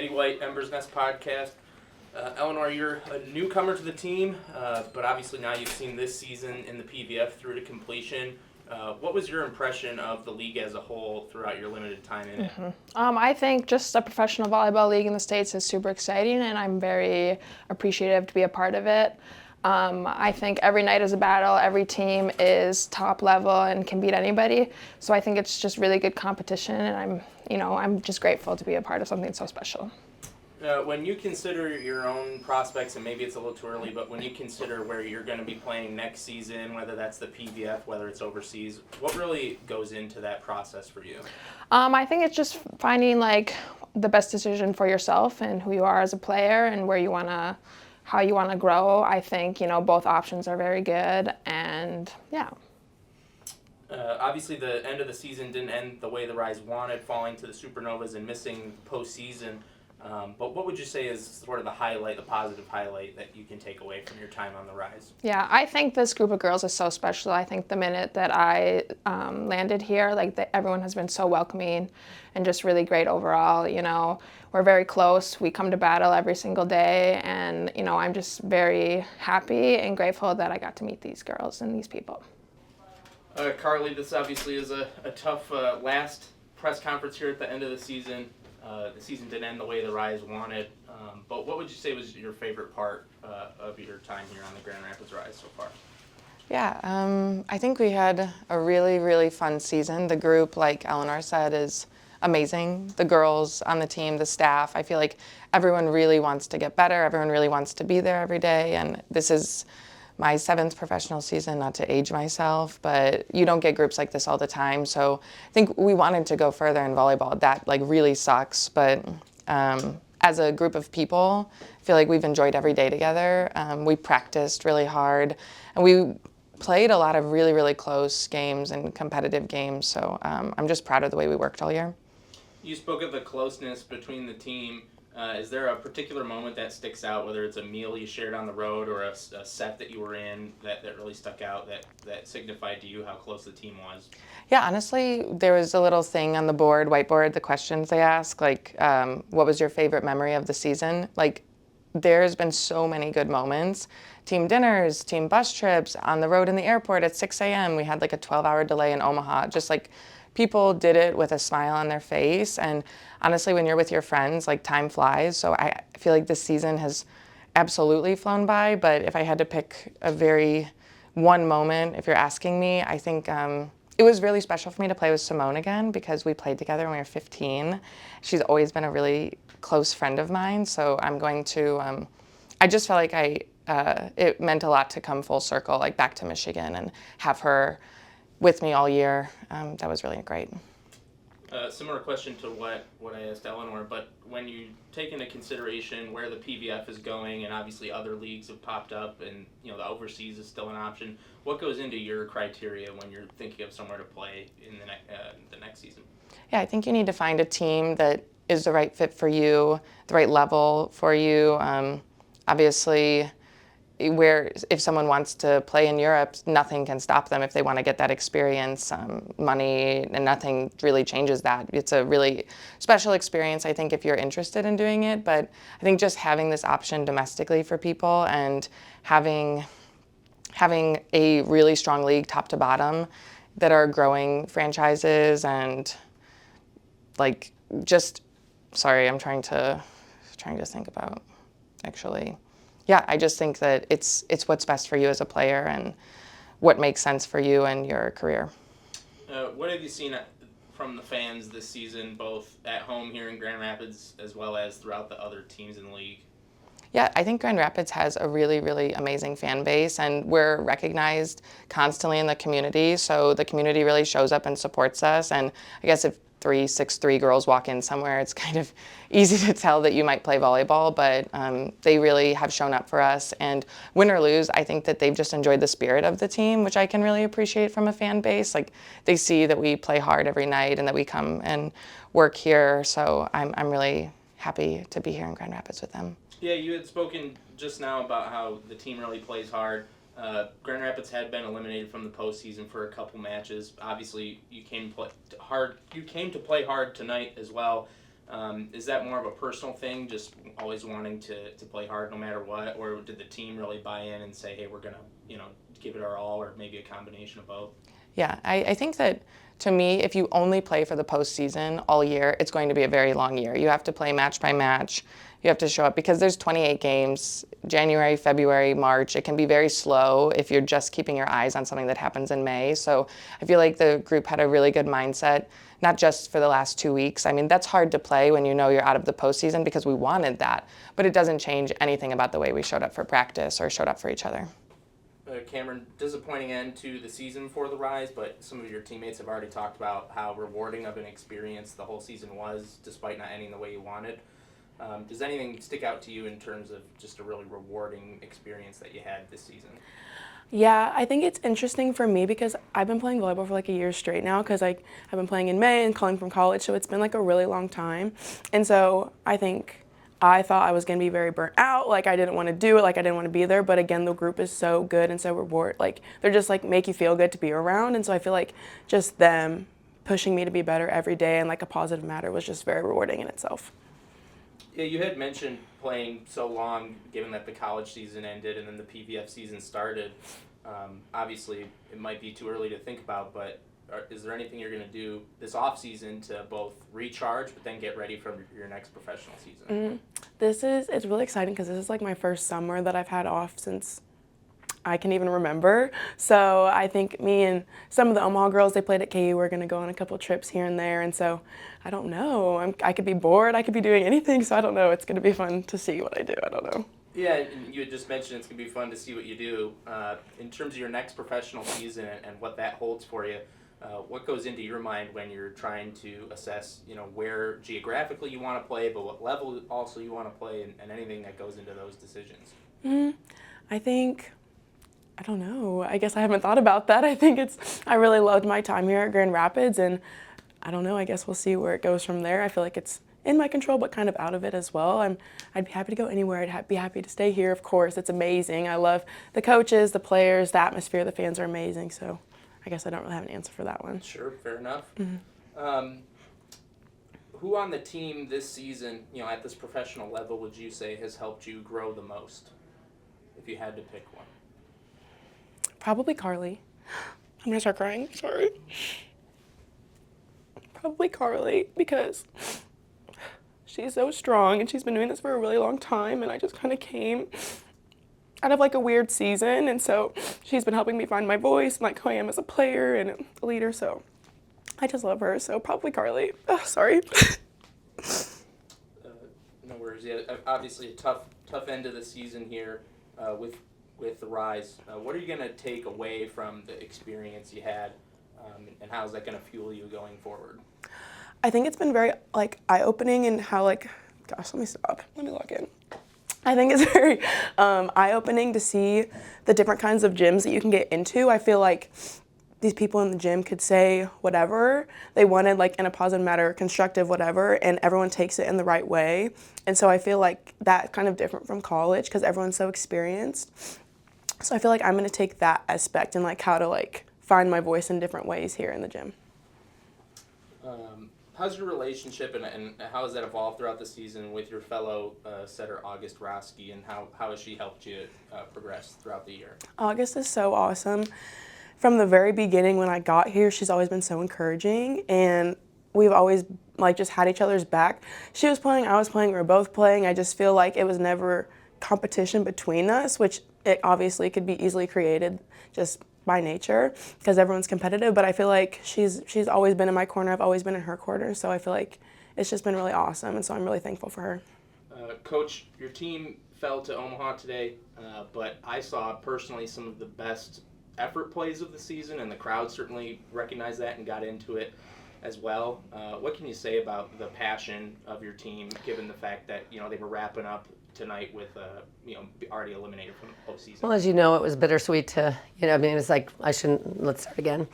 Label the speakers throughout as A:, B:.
A: Natty White, Ember's Nest podcast. Eleanor, you're a newcomer to the team, but obviously now you've seen this season in the PVF through to completion. What was your impression of the league as a whole throughout your limited time in it?
B: I think just a professional volleyball league in the States is super exciting, and I'm very appreciative to be a part of it. I think every night is a battle. Every team is top level and can beat anybody. So I think it's just really good competition, and I'm just grateful to be a part of something so special.
A: When you consider your own prospects, and maybe it's a little too early, but when you consider where you're going to be playing next season, whether that's the PVF, whether it's overseas, what really goes into that process for you?
B: I think it's just finding the best decision for yourself and who you are as a player and how you wanna grow. I think both options are very good, and yeah.
A: Obviously, the end of the season didn't end the way the Rise wanted, falling to the Supernovas and missing postseason. But what would you say is sort of the positive highlight that you can take away from your time on the Rise?
B: Yeah, I think this group of girls is so special. I think the minute that I landed here, everyone has been so welcoming and just really great overall. We're very close. We come to battle every single day, and I'm just very happy and grateful that I got to meet these girls and these people.
A: Carly, this obviously is a tough last press conference here at the end of the season. The season didn't end the way the Rise wanted, but what would you say was your favorite part of your time here on the Grand Rapids Rise so far?
C: Yeah, I think we had a really, really fun season. The group, like Eleanor said, is amazing. The girls on the team, the staff, I feel like everyone really wants to get better. Everyone really wants to be there every day, and this is my 7th professional season, not to age myself, but you don't get groups like this all the time. So I think we wanted to go further in volleyball. That really sucks, but as a group of people, I feel like we've enjoyed every day together. We practiced really hard, and we played a lot of really, really close games and competitive games. So I'm just proud of the way we worked all year.
A: You spoke of the closeness between the team. Is there a particular moment that sticks out, whether it's a meal you shared on the road or a set that you were in that really stuck out, that signified to you how close the team was?
C: Yeah, honestly, there was a little thing on the whiteboard, the questions they ask, what was your favorite memory of the season? There's been so many good moments. Team dinners, team bus trips, on the road in the airport at 6 a.m. We had a 12-hour delay in Omaha. Just people did it with a smile on their face, and honestly, when you're with your friends, time flies. So I feel like this season has absolutely flown by, but if I had to pick one moment, if you're asking me, I think it was really special for me to play with Simone again, because we played together when we were 15. She's always been a really close friend of mine, so I'm going to, I just felt like it meant a lot to come full circle, back to Michigan and have her with me all year. That was really great.
A: Similar question to what I asked Eleanor, but when you take into consideration where the PVF is going, and obviously other leagues have popped up, and the overseas is still an option, what goes into your criteria when you're thinking of somewhere to play in the next season?
C: Yeah, I think you need to find a team that is the right fit for you, the right level for you. Obviously, if someone wants to play in Europe, nothing can stop them if they want to get that experience. Money and nothing really changes that. It's a really special experience, I think, if you're interested in doing it. But I think just having this option domestically for people and having a really strong league top to bottom that are growing franchises and sorry, I'm trying to think about actually. Yeah, I just think that it's what's best for you as a player and what makes sense for you and your career.
A: What have you seen from the fans this season, both at home here in Grand Rapids as well as throughout the other teams in the league?
C: Yeah, I think Grand Rapids has a really, really amazing fan base, and we're recognized constantly in the community, so the community really shows up and supports us. And I guess if 3'6" girls walk in somewhere, it's kind of easy to tell that you might play volleyball, but they really have shown up for us. And win or lose, I think that they've just enjoyed the spirit of the team, which I can really appreciate from a fan base. They see that we play hard every night and that we come and work here, so I'm really happy to be here in Grand Rapids with them.
A: Yeah, you had spoken just now about how the team really plays hard. Grand Rapids had been eliminated from the postseason for a couple matches. Obviously, you came to play hard tonight as well. Is that more of a personal thing, just always wanting to play hard no matter what, or did the team really buy in and say, hey, we're going to, give it our all, or maybe a combination of both?
C: Yeah, I think that to me, if you only play for the postseason all year, it's going to be a very long year. You have to play match by match. You have to show up because there's 28 games, January, February, March. It can be very slow if you're just keeping your eyes on something that happens in May. So I feel like the group had a really good mindset, not just for the last 2 weeks. I mean, that's hard to play when you know you're out of the postseason because we wanted that, but it doesn't change anything about the way we showed up for practice or showed up for each other.
A: Cameron, disappointing end to the season for the Rise, but some of your teammates have already talked about how rewarding of an experience the whole season was, despite not ending the way you wanted. Does anything stick out to you in terms of just a really rewarding experience that you had this season?
D: Yeah, I think it's interesting for me because I've been playing volleyball for like a year straight now because I've been playing in May and calling from college, so it's been like a really long time. And so I thought I was going to be very burnt out, like I didn't want to do it, like I didn't want to be there, but again, the group is so good and so they're just like make you feel good to be around, and so I feel like just them pushing me to be better every day and like a positive matter was just very rewarding in itself.
A: Yeah, you had mentioned playing so long, given that the college season ended and then the PVF season started. Obviously, it might be too early to think about, but is there anything you're going to do this off season to both recharge but then get ready for your next professional season?
D: It's really exciting because this is like my first summer that I've had off since I can even remember. So I think me and some of the Omaha girls, they played at KU, we're going to go on a couple trips here and there. And so I don't know. I could be bored. I could be doing anything. So I don't know. It's going to be fun to see what I do. I don't know.
A: Yeah, and you had just mentioned it's going to be fun to see what you do. In terms of your next professional season and what that holds for you, what goes into your mind when you're trying to assess, where geographically you want to play, but what level also you want to play, and anything that goes into those decisions?
D: I don't know. I guess I haven't thought about that. I really loved my time here at Grand Rapids, and I don't know. I guess we'll see where it goes from there. I feel like it's in my control, but kind of out of it as well. I'd be happy to go anywhere. Be happy to stay here, of course. It's amazing. I love the coaches, the players, the atmosphere, the fans are amazing. So I guess I don't really have an answer for that one.
A: Sure, fair enough. Who on the team this season, at this professional level, would you say has helped you grow the most, if you had to pick one?
D: Probably Carly. I'm gonna start crying, sorry. Probably Carly, because she's so strong and she's been doing this for a really long time, and I just kind of came out of like a weird season, and so she's been helping me find my voice and like who I am as a player and a leader, so I just love her, so probably Carly. Sorry.
A: No worries. Yeah, obviously a tough end of the season here with the Rise. What are you going to take away from the experience you had, and how is that going to fuel you going forward?
D: I think it's been very eye-opening, and how gosh, let me stop. Let me log in. I think it's very eye-opening to see the different kinds of gyms that you can get into. I feel like these people in the gym could say whatever they wanted, in a positive manner, constructive, whatever, and everyone takes it in the right way. And so I feel like that's kind of different from college because everyone's so experienced. So I feel like I'm going to take that aspect and how to find my voice in different ways here in the gym.
A: How's your relationship and how has that evolved throughout the season with your fellow setter August Roski, and how has she helped you progress throughout the year?
D: August is so awesome. From the very beginning when I got here, she's always been so encouraging, and we've always just had each other's back. She was playing, I was playing, we were both playing. I just feel like it was never competition between us, which it obviously could be easily created just by nature because everyone's competitive, but I feel like she's always been in my corner. I've always been in her corner, so I feel like it's just been really awesome, and so I'm really thankful for her.
A: Coach, your team fell to Omaha today, but I saw personally some of the best effort plays of the season, and the crowd certainly recognized that and got into it as well. What can you say about the passion of your team, given the fact that they were wrapping up tonight with already eliminated from the postseason?
E: Well, as you know, it was bittersweet to, it's like, let's start again.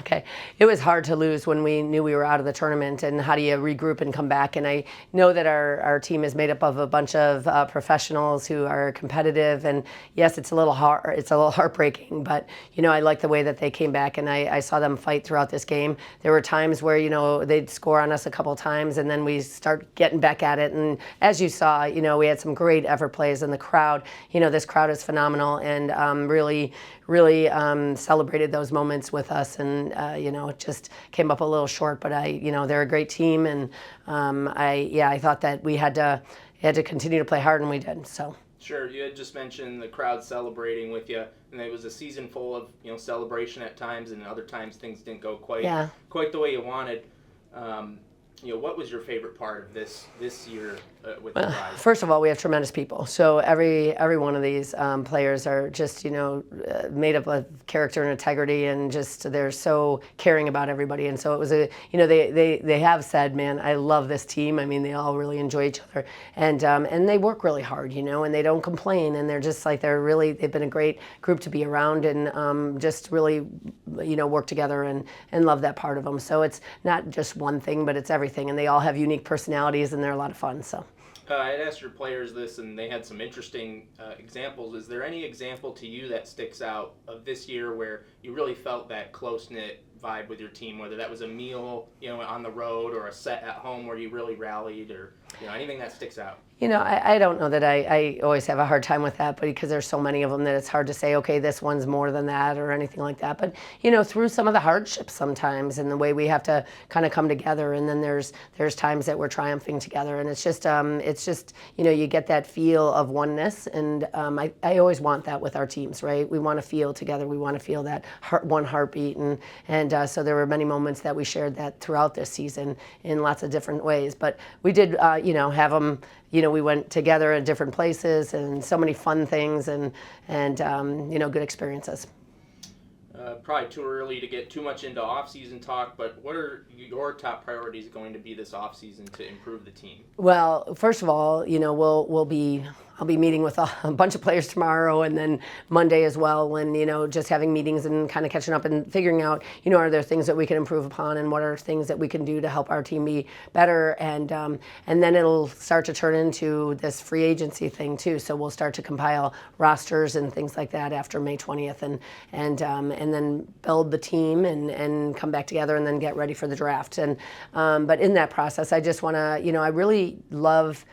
E: Okay. It was hard to lose when we knew we were out of the tournament, and how do you regroup and come back? And I know that our team is made up of a bunch of professionals who are competitive, and yes, it's a little heartbreaking, but I like the way that they came back, and I saw them fight throughout this game. There were times where, they'd score on us a couple times and then we start getting back at it. And as you saw, we had some great effort plays, and the crowd, this crowd is phenomenal, and really celebrated those moments with us. And, it just came up a little short, but they're a great team. And I thought that we had to continue to play hard, and we did. So.
A: Sure, you had just mentioned the crowd celebrating with you, and it was a season full of celebration at times, and other times things didn't go quite the way you wanted. What was your favorite part of this year with the Rise?
E: First of all, we have tremendous people. So every one of these players are just made up of character and integrity, and just they're so caring about everybody. And so it was they have said, man, I love this team. I mean, they all really enjoy each other, and they work really hard, and they don't complain, and they're just like they've been a great group to be around, and just really work together and love that part of them. So it's not just one thing, but it's everything, and they all have unique personalities, and they're a lot of fun. So.
A: I had asked your players this, and they had some interesting examples. Is there any example to you that sticks out of this year where you really felt that close-knit vibe with your team, whether that was a meal, on the road, or a set at home where you really rallied, or anything that sticks out?
E: I don't know that I always have a hard time with that, but because there's so many of them that it's hard to say, okay, this one's more than that or anything like that. But, through some of the hardships sometimes, and the way we have to kind of come together, and then there's times that we're triumphing together, and it's just you get that feel of oneness, and I always want that with our teams, right? We want to feel together, we want to feel that one heartbeat, and so there were many moments that we shared that throughout this season in lots of different ways. But we did, have them. We went together in different places, and so many fun things, and good experiences.
A: Probably too early to get too much into off-season talk, but what are your top priorities going to be this off-season to improve the team?
E: Well, first of all, I'll be meeting with a bunch of players tomorrow, and then Monday as well, and just having meetings and kind of catching up and figuring out, are there things that we can improve upon, and what are things that we can do to help our team be better, and then it'll start to turn into this free agency thing too. So we'll start to compile rosters and things like that after May 20th, and then build the team and come back together and then get ready for the draft. And but in that process, I just want to, I really love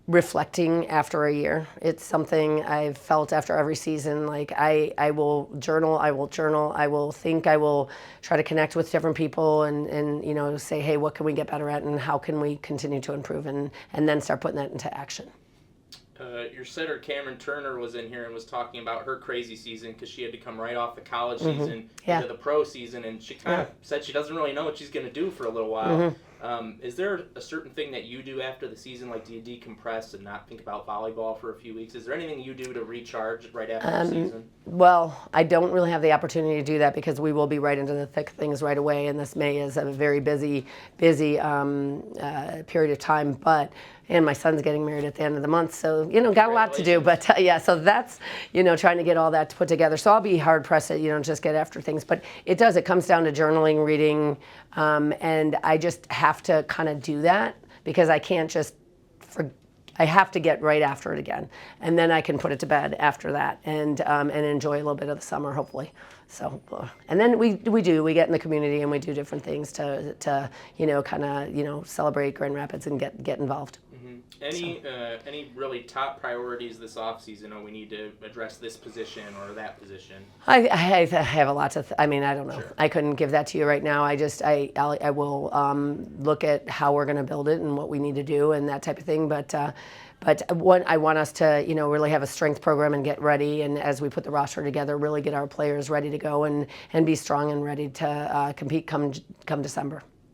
E: reflecting after a year. It's something I've felt after every season. Like I will journal, I will think, I will try to connect with different people, and say, hey, what can we get better at, and how can we continue to improve, and then start putting that into action.
A: Your setter Cameron Turner was in here and was talking about her crazy season because she had to come right off the college season into the pro season, and she kind of said she doesn't really know what she's going to do for a little while. Is there a certain thing that you do after the season? Like, do you decompress and not think about volleyball for a few weeks? Is there anything you do to recharge right after the season?
E: Well, I don't really have the opportunity to do that because we will be right into the thick of things right away, and this May is a very busy period of time. And my son's getting married at the end of the month, so got a lot to do. But so that's trying to get all that put together. So I'll be hard pressed to just get after things. But it comes down to journaling, reading, and I just have to kind of do that because I can't just I have to get right after it again, and then I can put it to bed after that, and enjoy a little bit of the summer, hopefully. So, and then we get in the community and we do different things to kind of celebrate Grand Rapids and get involved.
A: Any really top priorities this offseason? Oh, we need to address this position or that position.
E: I have a lot to. I don't know. Sure. I couldn't give that to you right now. I will look at how we're going to build it and what we need to do and that type of thing. But what I want us to really have a strength program and get ready, and as we put the roster together, really get our players ready to go and be strong and ready to compete come December.